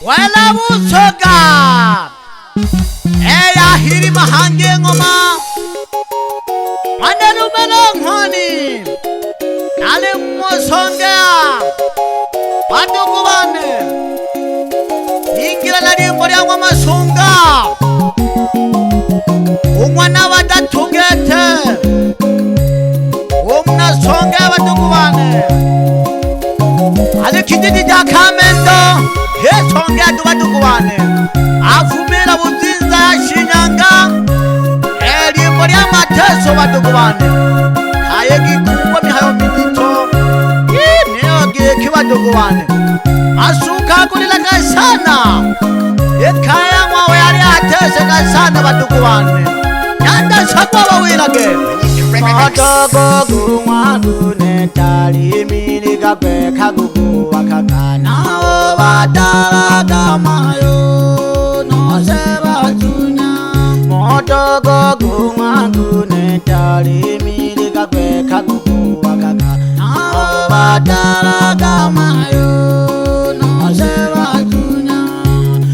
wala busoga eya hiri mahange ngoma manelu melonghoni nale mosonga badukubane ingira nali ngorya ngoma songa umwana badatungete umna songa badukubane ale kijiji ja Kamendo he songa badukubane avumela buzinza ya Shinyanga elimbo lya mateso badukubane ayegi kubwa mihayo midito neogeki badukubane asuka kulilaka sana ekaya mwawe yali ateseka sana badukubane nyanda sakwa bawilage madogo gumwangu netalimili gakwe kagugu wakakana badalaga mayo nosebatunya madogo gumwangu netalimili gakwe kagugu wakakana badalaga mayo nosebatunya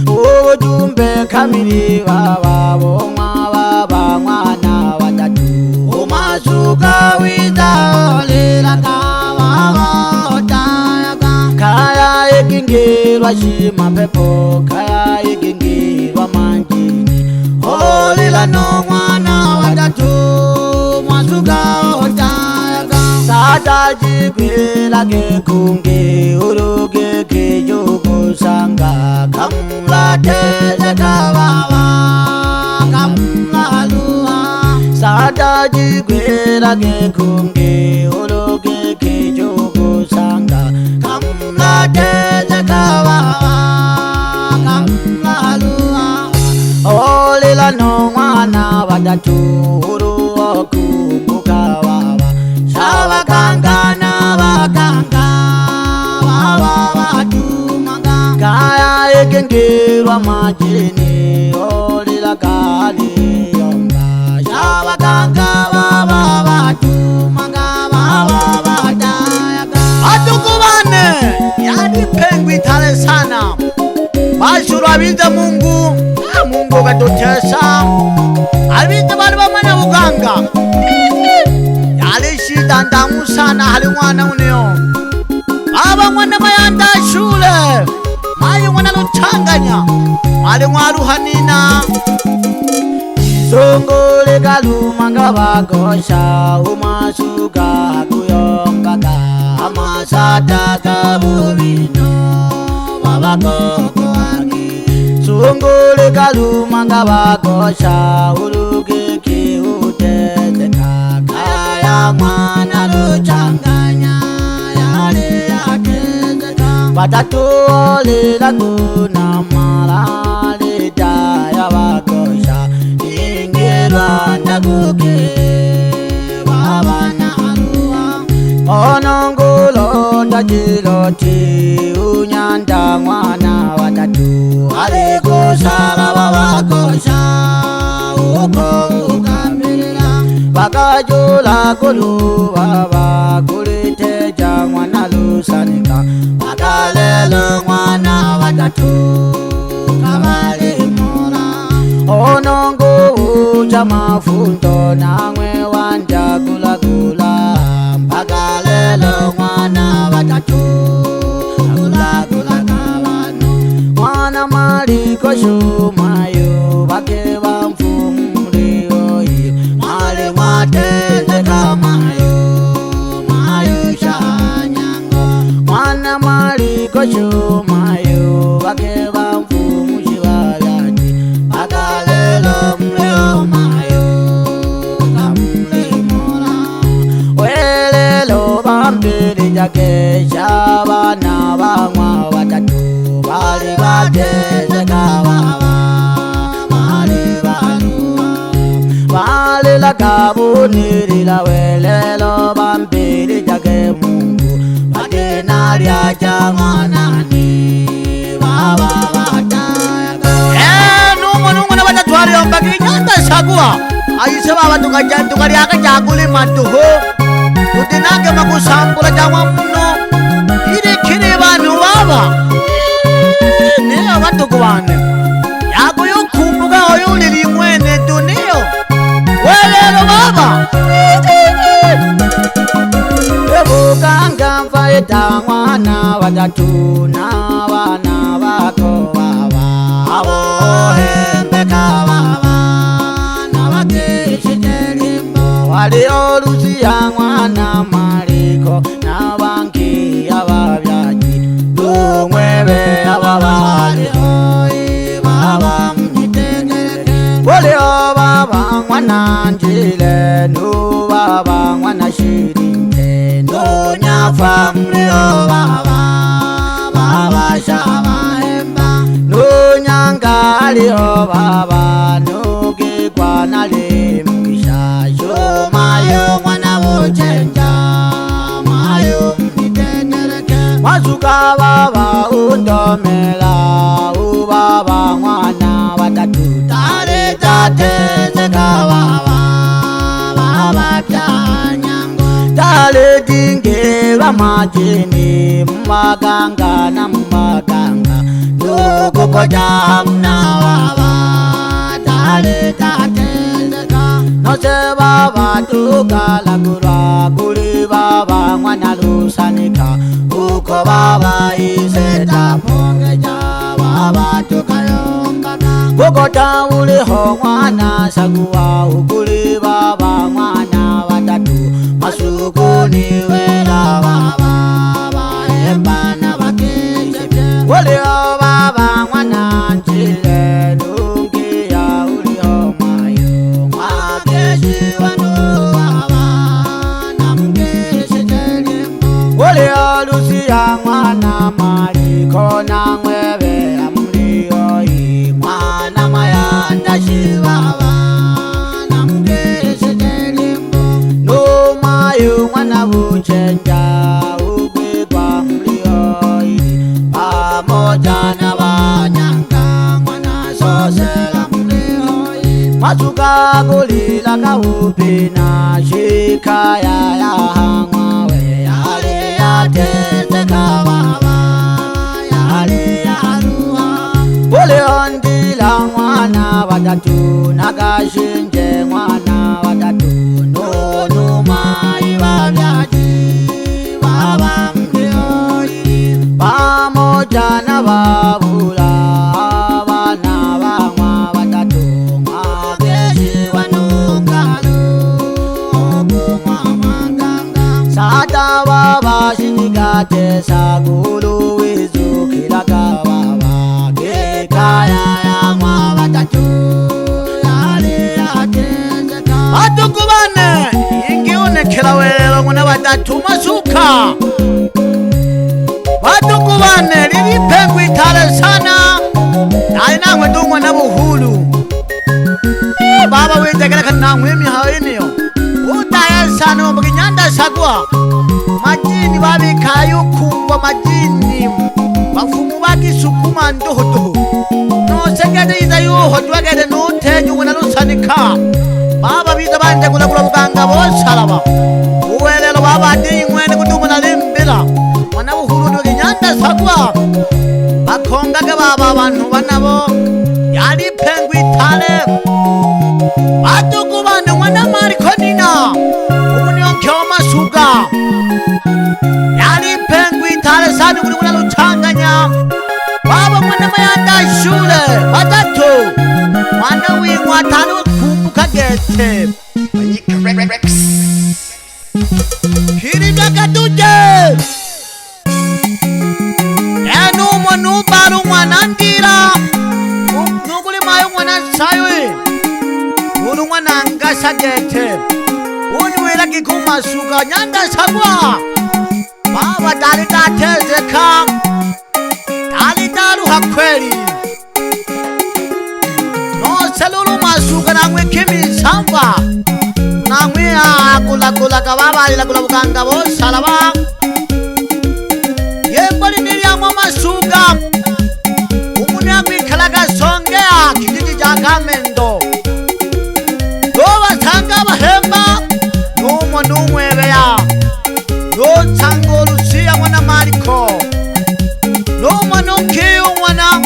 ujumbe kamili bababo mwababa mwana watatu umasuka wizalila kawawotayaka kaya ikingirwa shima pepo kaya ikingirwa manjini olila no mwana watatu mwasuka wotayaka sada jikwila kekungi uruge kijugu sanga kamlateze kawawa kamlalua sada jikwila kekungi uruge kijugu sanga kamlateze kawawa kamlalua olila no mwana watatu uruo kumbuka wawa sabakanga na bakanga wawa watumanga kaya ikingirwa majini olila kali yomba sabakanga wawa watumanga wawa watayaka badukubane yani pengwi tale sana bashuru abize Mungu Mungu katutesa abize bali bamanya buganga yali shida ndamu sana hali mwana unio aba mwana mayanda shule mayi mwana luchanganya mali mwaruhanina izongole kalumanga bagosha umasuka kuyombaka amasata kabubino babakoko wangi zongole kalumanga bagosha urugeki utezeka kaya mwana luchanganya yale yakezeka batatu olila kuna malali daya bagosha ingirwa ndaguke babana haluwa onongulo tajiloti unyanda mwana watatu alikusala babakosha uko ukamirira bakajula kulu baba kuliteja mwana lusanika bakalelo mwana watatu kabalimura onongu uja mafundo nangwe wanja gula bakalelo mwana watatu gula kabano mwana maliko shumayo bake bamfumulio mali mwateze kamayo mayo shanyango mwana maliko shumayo bake bamfumushibagati bakalelo mleo mayo kamlimora welelo bambili jakesha bana bamwa watatu bali bateze kawawa mali baluwa bali la kabunirila welelo bambili jake Mungu badenalya jamwanani baba batayaka nungu na batatu aliyomba kinyanda sagua ayise baba tukaliaka jakuli matuho tutinange makusambula jamwa muno ili kiri banu baba batukubane yakuyukumbuka oyulili mwene duniyo welelo baba ebukanga mfaita mwana watatu na bana bako baba abohembeka baba nabakishitelimbo walio Lucia mwana Mariko na banki ababyaji lumwebe ababali hoi baba mnitengereke walio baba mwana Njile nu baba mwana Shirinte nu nyafa mlio baba baba Shabahemba nu nyanga alio baba nu gigwa nali mkisha shumayo mwana uchenja mayo mnitengereke masuka baba undomela ubaba mwana watatu tare tatezeka baba baba tanyango tale dinge bamajini maganga na maganga nukukoja hamna baba tale tatezeka nose baba tukalagura kuli baba mwana lusanika uko baba iseta mongeja baba tukayongana kukota uliho mwana saguwa ukuli baba mwana watatu masukuni wela baba bahemba na bakishepye ulio baba mwana Njile nungia ulio mayo mwakeshi wanu baba namkishitelimbo ulio Lucia mwana Mariko na mwebe amlio mwana mayanda shibaba namkishitelimbo numayo mwana buchenja ugwigwa mlio pamoja na banyanga mwana sosela mlio masuka kulila kaupi na shikaya ya hangwawe yale yatezeka baba yale yaruha ulio Ndila mwana watatu nakashinje mwana watatu nunuma ibabyaji baba mlio pamoja na babula abana bamwa watatu mwageshi wanungalu okumwa maganga sata baba shingate sagulu wizukilaka baba kekaya ya mwa watatu yale yatezeka batukubane ingiunekela welelo mwana watatu masuka batukubane lilipengu itale sana nali namwe ndumwa na buhulu baba wintegeleka namwe imihayo iniyo utaye sana omuginyanda sagwa majini babikayo kumbwa majini bafumu bagisukuma ndohodoho nosegede iza yuho jwagede nuteju wena lusanika baba biza banje kulagula buganga bosalaba uwelelo baba ndi mwene kudumwa na limbila mwana buhulu ndoginyanda sagwa bakongaga baba abantu banabo yali pengu itale batukubane mwana Mariko nina umunyonke w'amasuga yali pengu itale sana kuli mwana luchanganya baba mwana mayanda shule batatu mwana wimwa atanu kumbuka gete hiri byakatuje enumo nubaru mwana Ndila nuguli mayo mwana saywe ulu mwana ngasa gete unwela kikumasuka nyanda sagwa baba tali tatezeka tali taruha kweli noselulu masuka namwe kimisamba namwe akulakula baba alilakula buganga bosalaba yembali niliamwa masuka umunyagwikalaga songea kijiji ja Kamendo basanga bahemba numo numwebeya notsanga Lucia mwana Mariko numo nukiyo mwana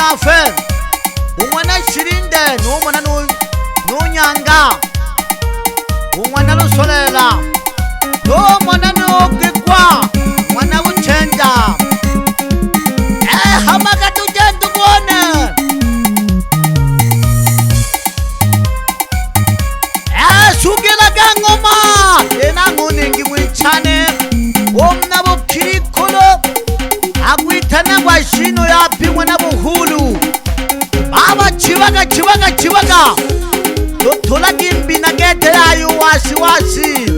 yafe umwana shirinde n'umwana n'unyanga umwana rusorera n'umwana n'ugigwa umwana w'ucenja hamaga tugenda ubone sugiraga ngoma enanguningi mwicane omna bukirikolo agwitana ngwa shino yapimwe na buhulu baba chibaga totolaga imbina gete yayo wasi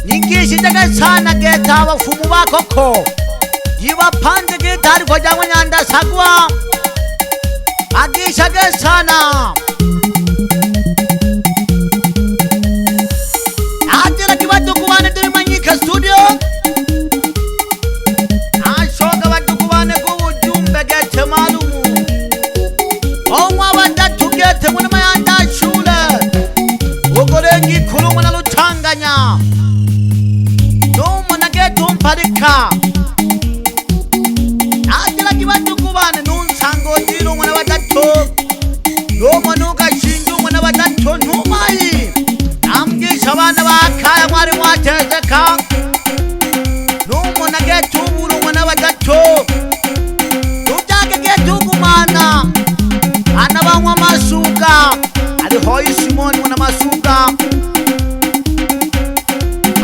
ningishitaga sana gete abafumu bakoko yibapande gete ariko jangwa Nyandasagwa agishaga sana atera kibatukubane turi Manyika studio ashoka batukubane kubujumbe gete malumu omwa batatu gete mwana mayanda shule ugorengi kulumwa na Lutanganya n'umwana gete umparika atera kibatukubane n'unsango dino mwana batatu n'umwana ugashinja umwana batatu ntumayi amgisha abana bakaya mwari mwatezeka n'umwana gete ubura umwana batatu tujage gete ugumana ana banywa amasuka aliho Simoni mwana masuka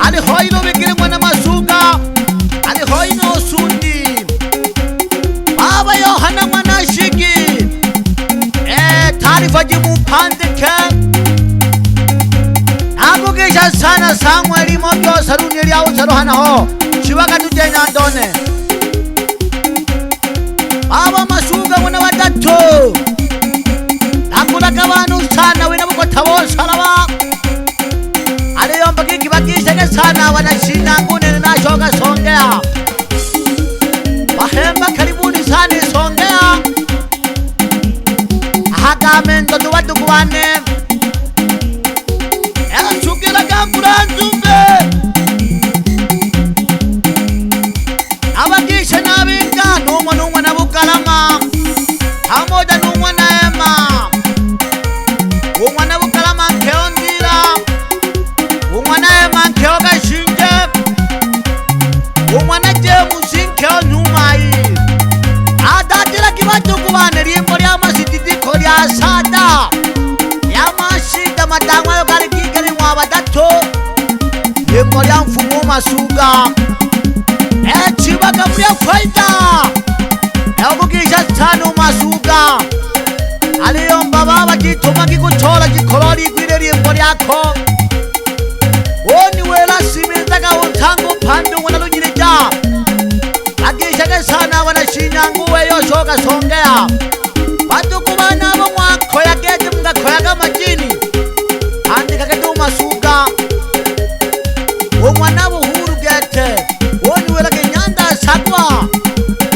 aliho Irobegere mwana masuka aliho Inosundi baba Yohana mwana shigi taarifa jimupandike agugisha sana Samueli moto saruni eliao saruhanaho shibaga tujenya ndone baba masuka mwana batatu akulaga abantu sana wena bukotabosaraba aliyomba kikibagishege sana wanashina ngune nashoka Songea bahemba karibuni sana Songea ahagamento tubatukubane chukila gamburanzumbe abagisha nabinga n'umwana na Bukalama pamoja n'umwana Ema umwana Bukalama nkeondira umwana Ema nkeo Gashinje umwana James nkeo Ntumayi adatira kibatukubane rimbo ly'amasititiko lya sada yamashida matangwa yo kali kigeli mwa batatu rimbo lya mfumu masuga chibaga mlya faida yabugisha tano masuga aliyomba baba jituma kikuchola jikololi gwire rimbo lyako oni wela simizaga untango pandu mwana lunyirija agishage sana wanashinyanguwe yoshoka Songea batukubana abo mwakoya gete mgakoyaga majini andika gete umasuga umwana buhuru gete oni wela Nyandasagwa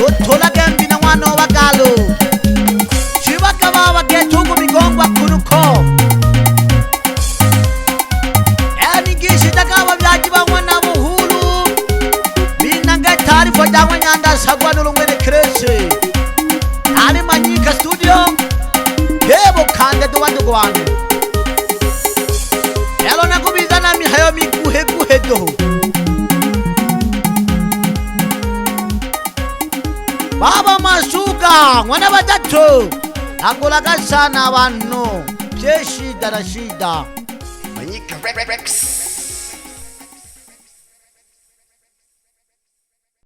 utolaga mbina mwana wabagalo chibaga baba gete ugu migongwa kuruko enigishitaga ababyaji ba mwana buhuru binanga taarifa jangwa Nyandasagwa n'ulungwene Kresi ari Manyika studio hebo kande tubatukubane elo nakubizana mihayo miguhe doho baba masuka mwana batatu akulaga sana abantu byeshida na shida Manyika Rex.